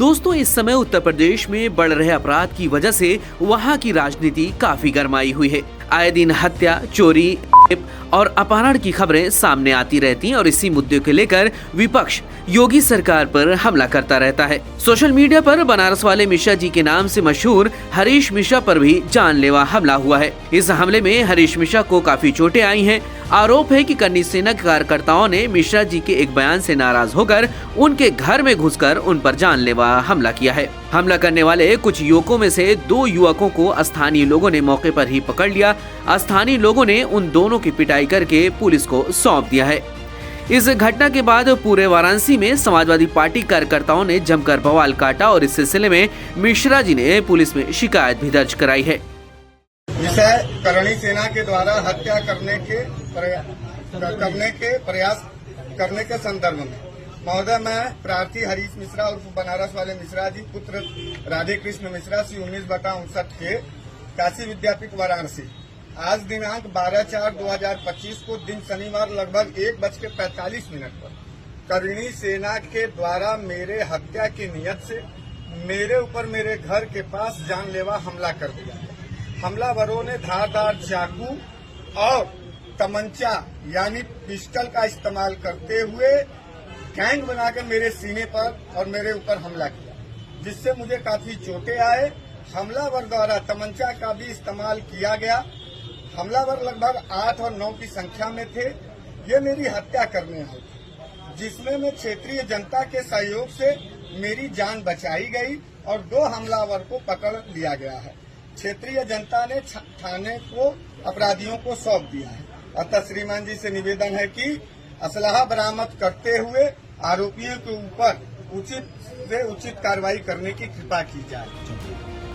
दोस्तों, इस समय उत्तर प्रदेश में बढ़ रहे अपराध की वजह से वहां की राजनीति काफी गरमाई हुई है। आए दिन हत्या, चोरी और अपहरण की खबरें सामने आती रहती हैं और इसी मुद्दे को लेकर विपक्ष योगी सरकार पर हमला करता रहता है। सोशल मीडिया पर बनारस वाले मिश्रा जी के नाम से मशहूर हरीश मिश्रा पर भी जानलेवा हमला हुआ है। इस हमले में हरीश मिश्रा को काफी चोटें आई हैं। आरोप है कि करनी सेना के कार्यकर्ताओं ने मिश्रा जी के एक बयान से नाराज होकर उनके घर में घुसकर उन पर जानलेवा हमला किया है। हमला करने वाले कुछ युवकों में से 2 युवकों को स्थानीय लोगों ने मौके पर ही पकड़ लिया। स्थानीय लोगों ने उन दोनों की पिटाई करके पुलिस को सौंप दिया है। इस घटना के बाद पूरे वाराणसी में समाजवादी पार्टी कार्यकर्ताओं ने जमकर बवाल काटा और इस सिलसिले में मिश्रा जी ने पुलिस में शिकायत भी दर्ज कराई है। विषय करणी सेना के द्वारा हत्या करने के प्रयास करने के संदर्भ में महोदय, मैं प्रार्थी हरीश मिश्रा उर्फ बनारस वाले मिश्रा जी पुत्र राधे कृष्ण मिश्रा सी 19/59 के काशी विद्यापीठ वाराणसी आज दिनांक 12/4/2025 को दिन शनिवार लगभग 1:45 पर करणी सेना के द्वारा मेरे हत्या की नियत से मेरे ऊपर मेरे घर के पास जानलेवा हमला कर दिया। हमलावरों ने धारदार चाकू और तमंचा यानी पिस्टल का इस्तेमाल करते हुए गैंग बनाकर मेरे सीने पर और मेरे ऊपर हमला किया, जिससे मुझे काफी चोटें आए। हमलावर द्वारा तमंचा का भी इस्तेमाल किया गया। हमलावर लगभग 8 और 9 की संख्या में थे। ये मेरी हत्या करने आए थे, जिसमें मैं क्षेत्रीय जनता के सहयोग से मेरी जान बचाई गई और 2 हमलावर को पकड़ लिया गया है। क्षेत्रीय जनता ने थाने को अपराधियों को सौंप दिया है। अतः श्रीमान जी से निवेदन है कि असलहा बरामद करते हुए आरोपियों के ऊपर उचित से उचित कार्रवाई करने की कृपा की जाए।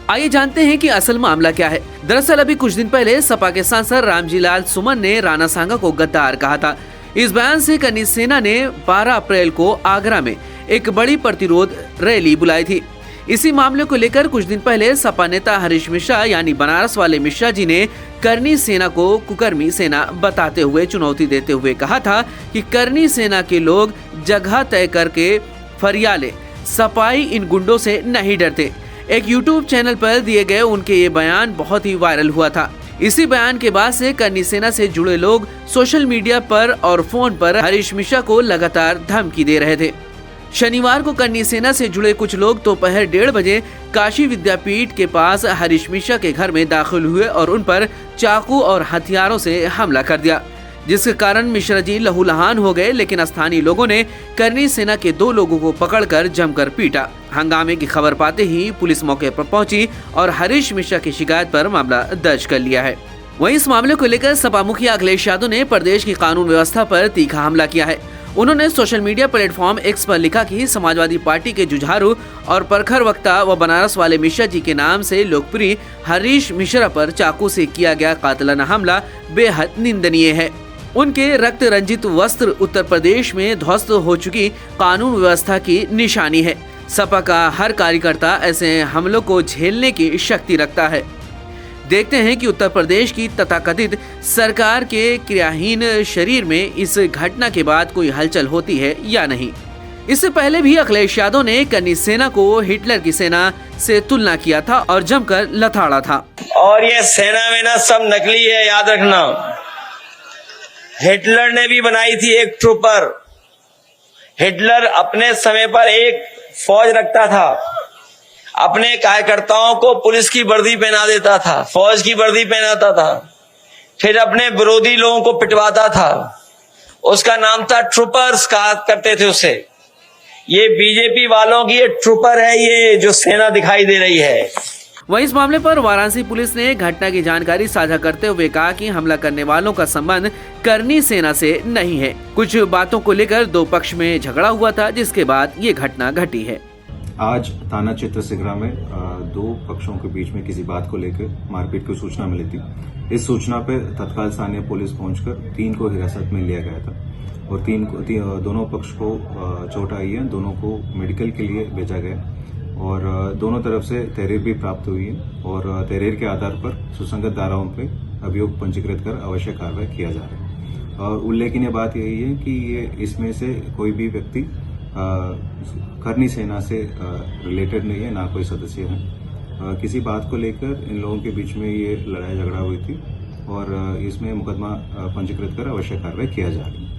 आइए जानते हैं कि असल मामला क्या है। दरअसल अभी कुछ दिन पहले सपा के सांसद रामजीलाल सुमन ने राणा सांगा को गद्दार कहा था। इस बयान से करनी सेना ने 12 अप्रैल को आगरा में एक बड़ी प्रतिरोध रैली बुलाई थी। इसी मामले को लेकर कुछ दिन पहले सपा नेता हरीश मिश्रा यानी बनारस वाले मिश्रा जी ने करनी सेना को कुकर्मी सेना बताते हुए चुनौती देते हुए कहा था कि करनी सेना के लोग जगह तय करके फरियाले, सपाई इन गुंडों से नहीं डरते। एक YouTube चैनल पर दिए गए उनके ये बयान बहुत ही वायरल हुआ था। इसी बयान के बाद से करनी सेना से जुड़े लोग सोशल मीडिया पर और फोन पर हरीश मिश्रा को लगातार धमकी दे रहे थे। शनिवार को करनी सेना से जुड़े कुछ लोग दोपहर 1:30 बजे काशी विद्यापीठ के पास हरीश मिश्रा के घर में दाखिल हुए और उन पर चाकू और हथियारों से हमला कर दिया, जिसके कारण मिश्रा जी लहूलुहान हो गए। लेकिन स्थानीय लोगों ने करनी सेना के 2 लोगों को पकड़कर जमकर पीटा। हंगामे की खबर पाते ही पुलिस मौके पर पहुंची और हरीश मिश्रा की शिकायत पर मामला दर्ज कर लिया है। वहीं इस मामले को लेकर सपा मुखिया अखिलेश यादव ने प्रदेश की कानून व्यवस्था पर तीखा हमला किया है। उन्होंने सोशल मीडिया प्लेटफॉर्म एक्स पर लिखा कि समाजवादी पार्टी के जुझारू और प्रखर वक्ता व बनारस वाले मिश्रा जी के नाम से लोकप्रिय हरीश मिश्रा पर चाकू से किया गया कातिलाना हमला बेहद निंदनीय है। उनके रक्त रंजित वस्त्र उत्तर प्रदेश में ध्वस्त हो चुकी कानून व्यवस्था की निशानी है। सपा का हर कार्यकर्ता ऐसे हमलों को झेलने की शक्ति रखता है। देखते हैं कि उत्तर प्रदेश की तथाकथित सरकार के क्रियाहीन शरीर में इस घटना के बाद कोई हलचल होती है या नहीं। इससे पहले भी अखिलेश यादव ने करनी सेना को हिटलर की सेना से तुलना किया था और जमकर लथाड़ा था। और ये सेना में ना सब नकली है, याद रखना। हिटलर ने भी बनाई थी एक ट्रूपर। हिटलर अपने समय पर एक फौज रखता था, अपने कार्यकर्ताओं को पुलिस की वर्दी पहना देता था, फौज की वर्दी पहनाता था, फिर अपने विरोधी लोगों को पिटवाता था। उसका नाम था ट्रूपर्स, कहा करते थे उसे। ये बीजेपी वालों की ये ट्रूपर है, ये जो सेना दिखाई दे रही है। वहीं इस मामले पर वाराणसी पुलिस ने घटना की जानकारी साझा करते हुए कहा कि हमला करने वालों का संबंध करनी सेना से नहीं है। कुछ बातों को लेकर 2 पक्ष में झगड़ा हुआ था, जिसके बाद ये घटना घटी है। आज थाना क्षेत्र सिगरा में 2 पक्षों के बीच में किसी बात को लेकर मारपीट की सूचना मिली थी। इस सूचना पर तत्काल स्थानीय पुलिस पहुंचकर 3 को हिरासत में लिया गया था और दोनों पक्ष को चोट आई है। दोनों को मेडिकल के लिए भेजा गया और दोनों तरफ से तहरीर भी प्राप्त हुई है और तहरीर के आधार पर सुसंगत धाराओं पर अभियोग पंजीकृत कर आवश्यक कार्रवाई किया जा रहा है। और उल्लेखनीय बात यही है कि ये इसमें से कोई भी व्यक्ति करनी सेना से रिलेटेड नहीं है, ना कोई सदस्य है। किसी बात को लेकर इन लोगों के बीच में ये लड़ाई झगड़ा हुई थी और इसमें मुकदमा पंजीकृत कर आवश्यक कार्रवाई किया जा रही है।